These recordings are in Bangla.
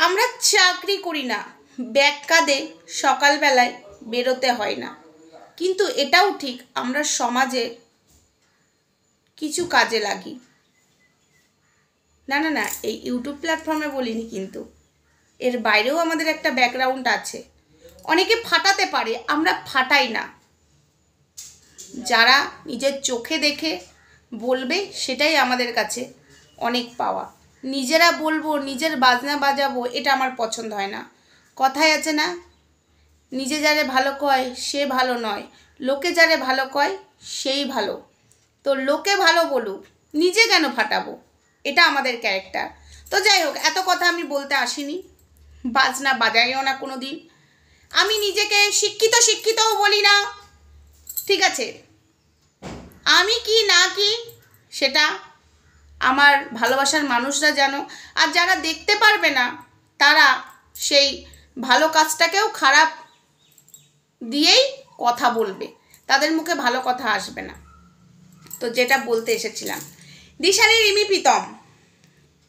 আমরা চাকরি করি না, ব্যাগ কাঁধে সকালবেলায় বেরোতে হয় না, কিন্তু এটাও ঠিক আমরা সমাজে কিছু কাজে লাগি। না না না, এই ইউটিউব প্ল্যাটফর্মে বলিনি, কিন্তু এর বাইরেও আমাদের একটা ব্যাকগ্রাউন্ড আছে। অনেকে ফাটাতে পারে, আমরা ফাটাই না। যারা নিজের চোখে দেখে বলবে সেটাই আমাদের কাছে অনেক পাওয়া। নিজেরা বলবো, নিজের বাজনা বাজাবো, এটা আমার পছন্দ হয় না। কথায় আছে না, নিজে যারে ভালো কয় সে ভালো নয়, লোকে যারে ভালো কয় সেই ভালো। তো লোকে ভালো বলুক, নিজে কেন ফাটাবো, এটা আমাদের ক্যারেক্টার। তো যাই হোক, এত কথা আমি বলতে আসিনি, বাজনা বাজাইও না কোনো দিন। আমি নিজেকে শিক্ষিতও বলি না, ঠিক আছে? আমি কি না কি সেটা আমার ভালোবাসার মানুষরা জানো। আর যারা দেখতে পারবে না তারা সেই ভালো কাজটাকেও খারাপ দিয়েই কথা বলবে, তাদের মুখে ভালো কথা আসবে না। তো যেটা বলতে এসেছিলাম, দিশানি, রিমি, প্রীতম,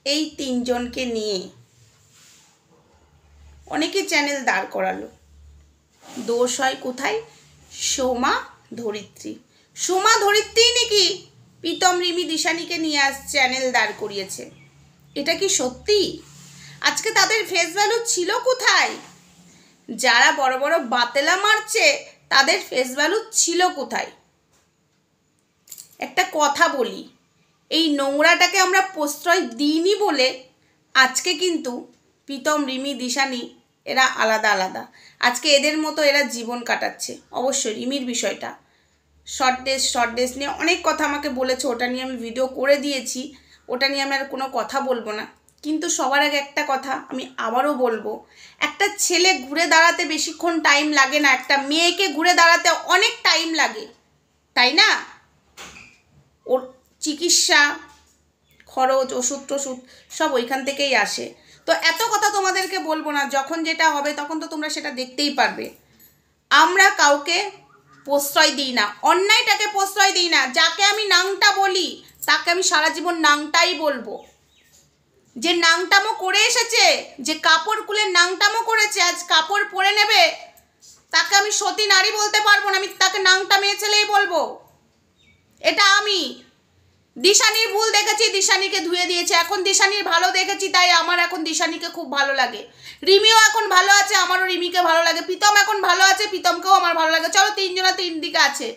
এই তিনজনকে নিয়ে অনেকে চ্যানেল দাঁড় করালো। দোষ হয় কোথায়? সোমা ধরিত্রী নাকি প্রীতম, রিমি, দিশানিকে নিয়ে আজ চ্যানেল দাঁড় করিয়েছে। এটা কি সত্যি? আজকে তাদের ফেস ভ্যালু ছিল কোথায়? যারা বড় বড় বাতেলা মারছে তাদের ফেস ভ্যালু ছিল কোথায়? একটা কথা বলি, এই নোংরাটাকে আমরা প্রশ্রয় দিইনি বলে আজকে কিন্তু প্রীতম, রিমি, দিশানি এরা আলাদা আলাদা। আজকে এদের মতো এরা জীবন কাটাচ্ছে। অবশ্যই রিমির বিষয়টা শর্ট ড্রেস নিয়ে অনেক কথা আমাকে বলেছে, ওটা নিয়ে আমি ভিডিও করে দিয়েছি, ওটা নিয়ে আমি আর কোনো কথা বলবো না। কিন্তু সবার আগে একটা কথা আমি আবারও বলবো, একটা ছেলে ঘুরে দাঁড়াতে বেশিক্ষণ টাইম লাগে না, একটা মেয়েকে ঘুরে দাঁড়াতে অনেক টাইম লাগে, তাই না? ওর চিকিৎসা খরচ, ওষুধ টষুধ সব ওইখান থেকেই আসে। তো এত কথা তোমাদেরকে বলবো না, যখন যেটা হবে তখন তো তোমরা সেটা দেখতেই পারবে। আমরা কাউকে প্রশ্রয় দিই না, অন্যায়টাকে প্রশ্রয় দিই না। যাকে আমি নাংটা বলি তাকে আমি সারা জীবন নাংটাই বলবো। যে নাংটামো করে এসেছে, যে কাপড় খুলে নাংটামো করেছে, আজ কাপড় পরে নেবে, তাকে আমি সতী নারী বলতে পারবো না, আমি তাকে নাংটা মেয়ে ছেলেই বলবো। এটা আমি দিশানির ভুল দেখেছি, দিশানিকে ধুয়ে দিয়েছে। এখন দিশানির ভালো দেখেছি, তাই আমার এখন দিশানিকে খুব ভালো লাগে। রিমিও এখন ভালো আছে, আমারও রিমিকে ভালো লাগে। প্রীতম এখন ভালো আছে, প্রীতমকেও আমার ভালো লাগে। চলো, তিনজনা তিন দিকে আছে।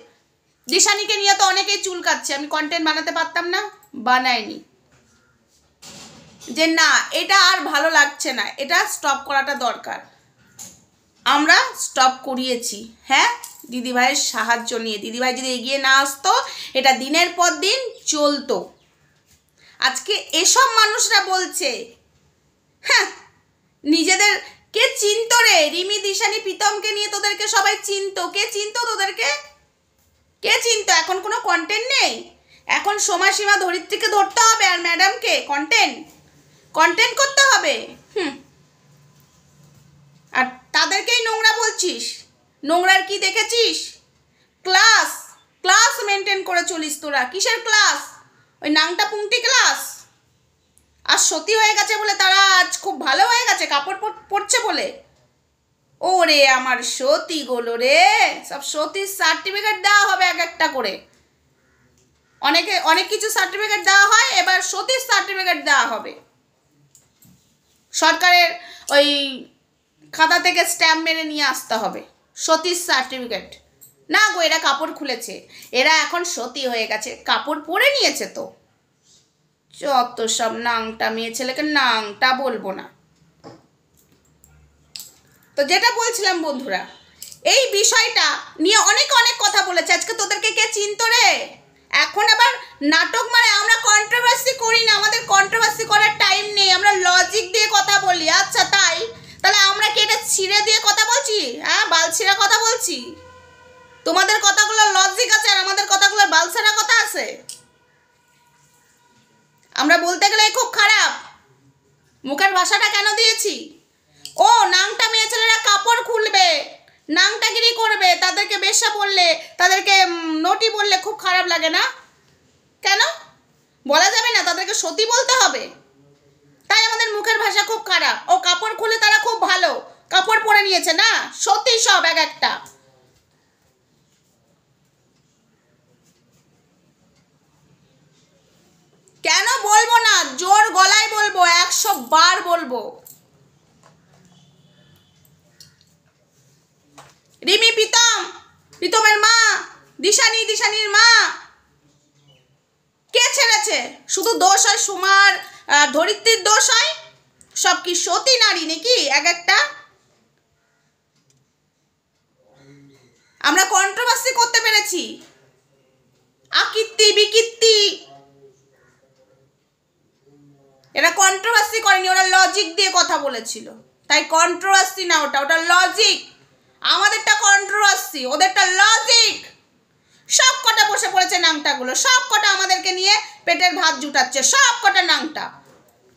দিশানিকে নিয়ে তো অনেকেই চুলকাচ্ছে, আমি কন্টেন্ট বানাতে পারতাম না, বানাইনি। যে না, এটা আর ভালো লাগছে না, এটা স্টপ করাটা দরকার। আমরা স্টপ করিয়েছি, হ্যাঁ, দিদিভাইয়ের সাহায্য নিয়ে। দিদিভাই যদি এগিয়ে না আসতো, এটা দিনের পর দিন চলতো। আজকে এসব মানুষরা বলছে, হ্যাঁ, নিজেদের কে চিনতো রে? রিমি, দিশানি, প্রীতমকে নিয়ে তোদেরকে সবাই চিনতো। কে চিনতো তোদেরকে? কে চিনতো? এখন কোনো কন্টেন্ট নেই। এখন সোমা, সীমা, ধরিত্রীকে ধরতে হবে আর ম্যাডামকে কন্টেন্ট করতে হবে। আর তাদেরকেই নোংরা বলছিস। নোংরার কি দেখেছিস? ক্লাস মেনটেন করে চলিস তোরা। কিসের ক্লাস? ওই নাংটা পুংটি ক্লাস। আর সতী হয়ে গেছে বলে তারা আজ খুব ভালো হয়ে গেছে, কাপড় পরছে বলে। ওরে আমার সতী গুলো রে, সব সতীর সার্টিফিকেট দেওয়া হবে এক একটা করে। অনেক কিছু সার্টিফিকেট দেওয়া হয়, এবার সতীর সার্টিফিকেট দেওয়া হবে। সরকারের ওই খাতা থেকে স্ট্যাম্প মেরে নিয়ে আসতে হবে সতীর সার্টিফিকেট। না গো, এরা কাপড় খুলেছে, এরা এখন সতী হয়ে গেছে, কাপড় পরে নিয়েছে। তো যত সব নাংটা, মেয়ে ছেলেকে নাংটা বলবো না। তো যেটা বলছিলাম বন্ধুরা, এই বিষয়টা নিয়ে অনেক কথা বলেছে। আজকে তোদেরকে কে চিনতো রে? এখন আবার নাটক মারে। আমরা কন্ট্রোভার্সি করি না, আমাদের কন্ট্রোভার্সি করার টাইম নেই, আমরা লজিক দিয়ে কথা বলি। আচ্ছা তাই, তাহলে আমরা কি এটা ছিঁড়ে দিয়ে কথা বলছি? হ্যাঁ, বালছিরা কথা বলছি? তোমাদের কথাগুলো লজিক আছে আর আমাদের কথাগুলো বালছেরা কথা আছে। আমরা বলতে গেলে খুব খারাপ। মুখের ভাষাটা কেন দিয়েছি? ও নাংটা মেয়ে ছেলেরা কাপড় খুলবে, নাংটাগিরি করবে, তাদেরকে বেশ্যা বললে, তাদেরকে নটি বললে খুব খারাপ লাগে না? কেন বলা যাবে না? তাদেরকে সতী বলতে হবে? তাই আমাদের মুখের ভাষা খুব খারাপ। খারাপ, ও কাপড় খুলে তারা খুব ভালো কাপড় পরে নিয়েছে না, সত্যি সব এক একটা। কেন বলবো না, জোর গলায় বলবো, 100 বার বলবো। রিমি প্রীতমের মা, দিশানির মা, কে ছেড়েছে? শুধু দোষ হয় সুমার ধরিত্রীর দোষ হয়? সব কি সতী নারী নাকি এক একটা? আমরা কন্ট্রোভার্সি করতে পেরেছি, আকীর্তি বিকীর্তি, এরা কন্ট্রোভার্সি করেনি, ওরা লজিক দিয়ে কথা বলেছিল, তাই কন্ট্রোভার্সি না, ওটা লজিক। আমাদেরটা কন্ট্রোভার্সি, ওদেরটা লজিক। সব কটা বসে পড়েছে নাংটাগুলো, সব কটা আমাদেরকে নিয়ে পেটের ভাত জুটাচ্ছে, সব কটা নাংটা।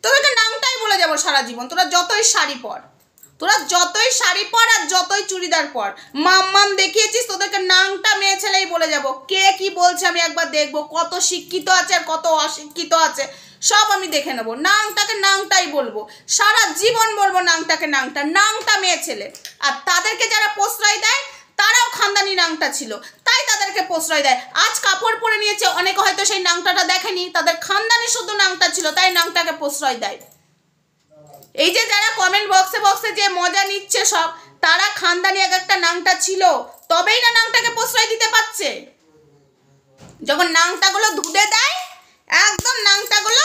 তোদেরকে নাংটাই বলে যাবো সারা জীবন, তোরা যতই শাড়ি পর, আর যতই চুড়িদার পর, মাম্মাম দেখিয়েছিস, তোদেরকে নাংটা মেয়ে ছেলেই বলে যাব। কে কি বলছে আমি একবার দেখবো, কত শিক্ষিত আছে আর কত অশিক্ষিত আছে সব আমি দেখে নেবো। নাংটাকে নাংটাই বলবো, সারা জীবন বলবো নাংটাকে নাংটা মেয়ে ছেলে। আর তাদেরকে যারা প্রশ্রয় দেয় তারাও খানদানি নাংটা ছিল, তাই তাদেরকে প্রশ্রয় দেয়। আজ কাপড় পরে নিয়েছে, অনেকে হয়তো সেই নাংটাটা দেখেনি, তাদের খানদানি শুধু নাংটা ছিল, তাই নাংটাকে প্রশ্রয় দেয়। এই যে যারা কমেন্ট বক্সে যে মজা নিচ্ছে সব, তারা খানদানি এক একটা নাংটা ছিল, তবেই না নাংটাকে প্রশ্রয় দিতে পারছে। যখন নাংটাগুলো ধুতে দেয় একদম নাংটাগুলো,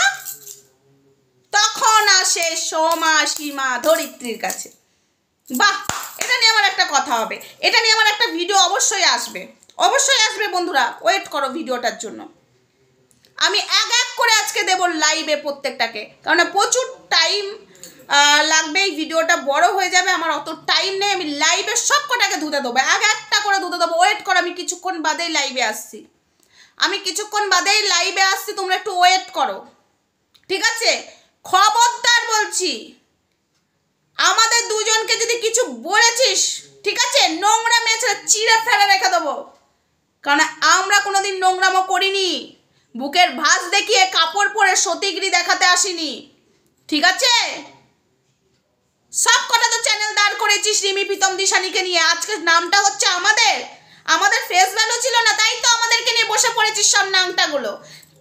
তখন আসে সোমা সীমা ধরিত্রীর কাছে। বাহ, এটা নিয়ে আমার একটা কথা হবে, এটা নিয়ে আমার একটা ভিডিও অবশ্যই আসবে বন্ধুরা, ওয়েট করো ভিডিওটার জন্য। আমি এক করে আজকে দেব লাইভে প্রত্যেকটাকে, কারণ প্রচুর টাইম লাগবে, এই ভিডিওটা বড় হয়ে যাবে, আমার অত টাইম নেই। আমি লাইভে সব কটাকে ধুতে দেবো, একটা করে ধুতে দেবো। ওয়েট করো, আমি কিছুক্ষণ বাদেই লাইভে আসছি, তোমরা একটু ওয়েট করো, ঠিক আছে? খবরদার বলছি, আমাদের দুজনকে যদি কিছু বলেছিস, ঠিক আছে, নোংরা মেয়েছে চিড়ে ফেলে রেখে দেবো, কারণ আমরা কোনোদিন নোংরামো করিনি, বুকের ভাঁজ দেখিয়ে কাপড় পরে সতীগিরি দেখাতে আসিনি, ঠিক আছে? সব কটা তো চ্যানেল দাঁড় করেছিস রিমি প্রীতম দিশানিকে নিয়ে, আজকে নামটা হচ্ছে আমাদের ফেস ভ্যালু ছিল না, তাই তো আমাদেরকে নিয়ে বসে পড়েছিস সব নাংটাগুলো,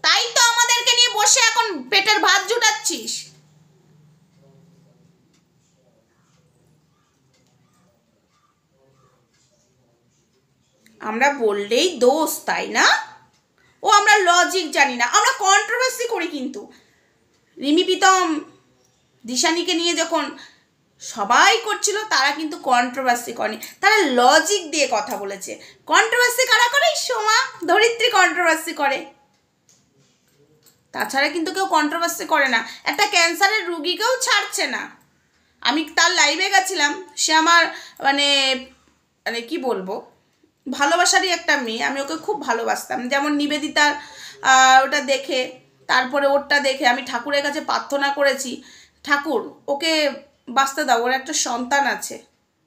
তাই তো আমাদেরকে নিয়ে বসে এখন পেটের ভাত জুটাচ্ছিস। আমরা বললেই দোষ, তাই না? ও আমরা লজিক জানি না, আমরা কন্ট্রোভার্সি করি। কিন্তু রিমি প্রীতম দিশানিকে নিয়ে যখন সবাই করছিল, তারা কিন্তু কন্ট্রোভার্সি করেনি, তারা লজিক দিয়ে কথা বলেছে। কন্ট্রোভার্সি কারা করে? সোমা ধরিত্রী কন্ট্রোভার্সি করে, তাছাড়া কিন্তু কেউ কন্ট্রোভার্সি করে না। একটা ক্যান্সারের রুগীকেও ছাড়ছে না। আমি তার লাইভে গেছিলাম, সে আমার মানে কি বলবো, ভালোবাসারই একটা মেয়ে, আমি ওকে খুব ভালোবাসতাম। যেমন নিবেদিতার ওটা দেখে, তারপরে ওরটা দেখে আমি ঠাকুরের কাছে প্রার্থনা করেছি, ঠাকুর ওকে বাঁচতে দাও, ওর একটা সন্তান আছে,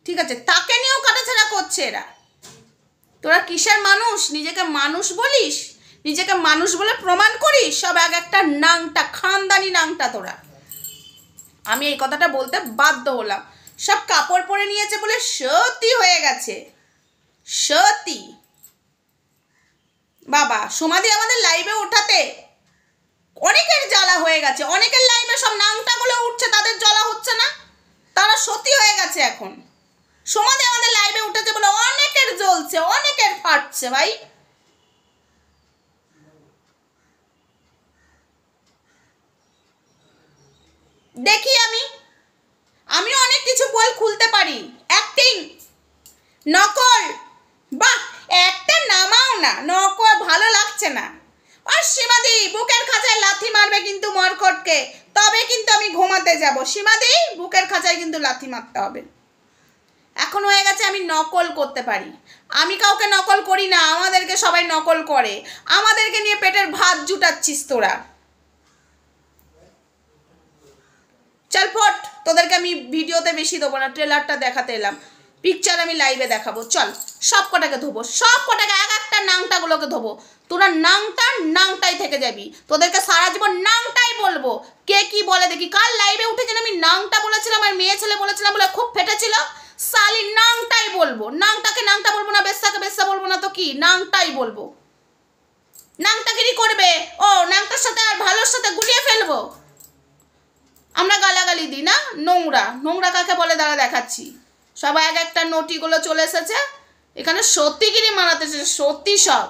ঠিক আছে? তাকে নিয়েও কাটাছেড়া করছে এরা। তোরা কিসের মানুষ? নিজেকে মানুষ বলিস, নিজেকে মানুষ বলে প্রমাণ করিস, সব এক একটা নাংটা, খানদানি নাংটা তোরা। আমি এই কথাটা বলতে বাধ্য হলাম। সব কাপড় পরে নিয়েছে বলে সতী হয়ে গেছে, সতী। বাবা, সমাধি আমাদের লাইভে ওঠাতে অনেকের জ্বালা হয়ে গেছে, অনেকের লাইভে সব নাংটাগুলো উঠছে, তাদের জ্বালা হচ্ছে না, তারা সতী হয়ে গেছে এখন। সমাধি আমাদের লাইভে উঠেছে বলে অনেকের জ্বলছে, অনেকের ফাটছে। ভাই, দেখি আমিও অনেক কিছু বই খুলতে পারি, অ্যাক্টিং, নকল। বাহ, একটা নামাও না, নকল ভালো লাগছে না। আর সীমাদি বুকের খাঁচায় লাথি মারবে কিন্তু মরকটকে, তবে কিন্তু আমি ঘুমাতে যাব। সীমাদি বুকের খাঁচায় কিন্তু লাথি মারতে হবে। এখন হয়ে গেছে আমি নকল করতে পারি, আমি কাউকে নকল করি না, আমাদেরকে সবাই নকল করে, আমাদেরকে নিয়ে পেটের ভাত জুটাচ্ছিস তোরা। চল ফট, তোদেরকে আমি ভিডিওতে বেশি দেবো না, ট্রেলারটা দেখাতে এলাম, পিকচার আমি লাইভে দেখাবো। চল, সব কটাকে ধোবো, সব কটাকে এক একটা নাংটাগুলোকে ধোবো। তোরা নাংটাই থেকে যাবি, তোদেরকে সারা জীবন নাংটাই বলবো। কে কি বলে দেখি, কাল লাইভে উঠে যেন আমি নাংটা বলেছি, বলেছিলাম আর মেয়ে ছেলে বলেছিলাম বলে খুব ফেটেছিল। সালি নাংটাই বলবো, নাংটাকে নাংটা বলবো না, বেশ্যাকে বেশ্যা বলবো না তো কি, নাংটাই বলবো। নাংটাগিরি করবে ও, নাংটার সাথে আর ভালোর সাথে গুলিয়ে ফেলবো। আমরা গালাগালি দিই না, নোংরা। নোংরা কাকে বলে দাঁড়া দেখাচ্ছি। সবাই এক একটা নোটিগুলো চলে এসেছে এখানে, সত্যিগিরি মানাতে, সত্যি সব।